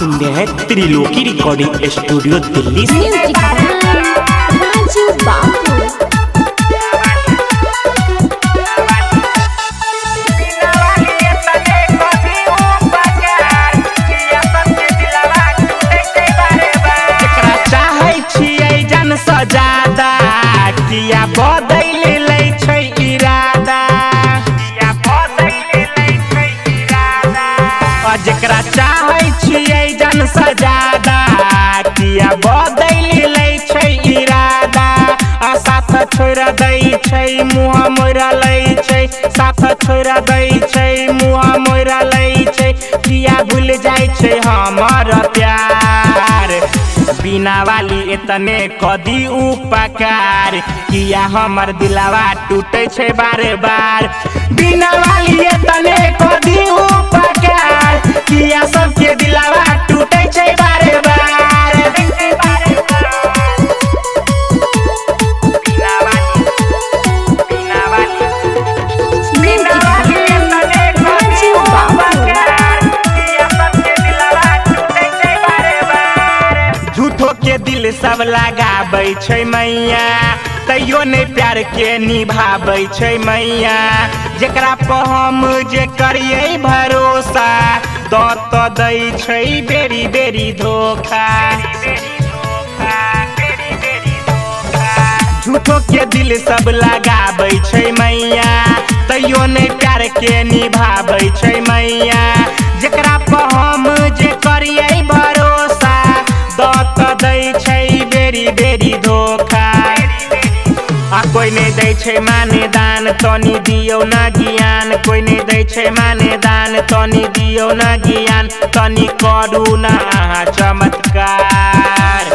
सुन रहे हैं त्रिलोकी रिकॉर्डिंग स्टूडियो दिल्ली से। राजू बाबू सजादा किया बदल ले छै इरादा, किया बदल ले छै इरादा। जकरा चाहे छियै जन सजादा किया बदल ले छै इरादा। साथ छोड़ दै छै मुँह मोरा लै छै, साथ छोड़ दै छै मुँह मोरा लै छै। किया भूल जाय छै हमर प्यार, बिना वाली इतने कदी उपकार। किया हमर दिलवा टूटे छै बार बार, बिना वाली इतने कदी उपकार। किया सबके दिलवा टूटे छै बार बार, बिना वाली बिना वाली बिना वाली इतने कदी उपकार। किया सबके दिलवा टूटे छै बार बार। झूठो के दिल सब लगाबै छै मैया, तैयो नहीं प्यार के निभाबै छै मैया। जेकरा पर हम जे करिए भरोसा दत दै छै बेरी बेरी धोखा। झूठो के दिल सब लगाबै छै मैया, तैयो नहीं प्यार के निभाबै छै मैया। जेकरा पर हम जे करिए भरोसा दत दै छै बेरी बेरी धोखा। कोई नहीं दै छै माने दान तनी दियो ना ज्ञान, कोई नहीं दै छै माने दान तनी दियो ना ज्ञान। तनी करू ना अहाँ चमत्कार,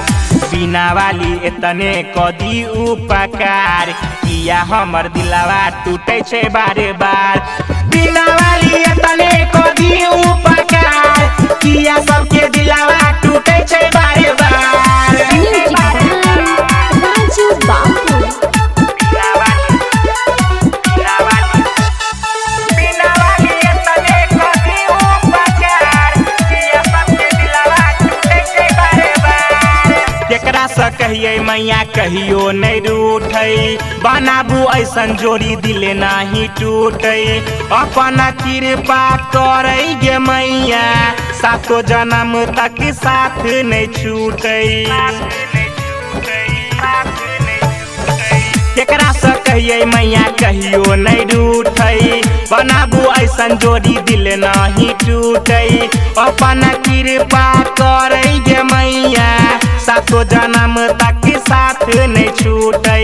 बिना वाली इतने कदी उपकार। किया हमर दिलवा टूटे छै बार बार, बिना वाली इतने कदी उपकार। किया सबके दिलवा टूटे छै बार बार। राजू बाबू केकरा से कहिए मैया कहियो नहीं रूठै, बनाबू ऐसन जोड़ी दिले नाही टूटे। अपना कृपा करे गे मैया, सातो जन्म तक साथ नहीं छूटे। केकरा से कहिए मैया कहियो नहीं रूठै, बनाबू ऐसन जोड़ी दिल नहीं टूटे। अपना कृपा करे गे मैया, सातो जन्म तक साथ नहीं छूटे।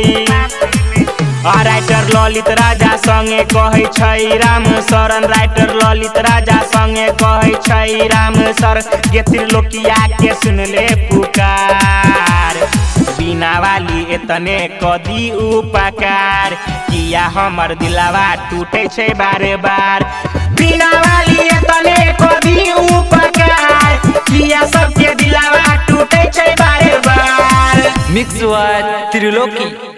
राइटर ललित राजा संगे कहे छै राम शरण, राइटर ललित राजा संगे कहे छै राम शरण। गे त्रिलोकिया के सुन ले पुकार, बिना वाली इतने कदी उपकार। किया हमर दिलवा टूटे छै बार बार, बिना वाली इतने कदी उपकार। किया सबके दिलवा टूटे छै बार बार। मिक्स हुआ त्रिलोकी।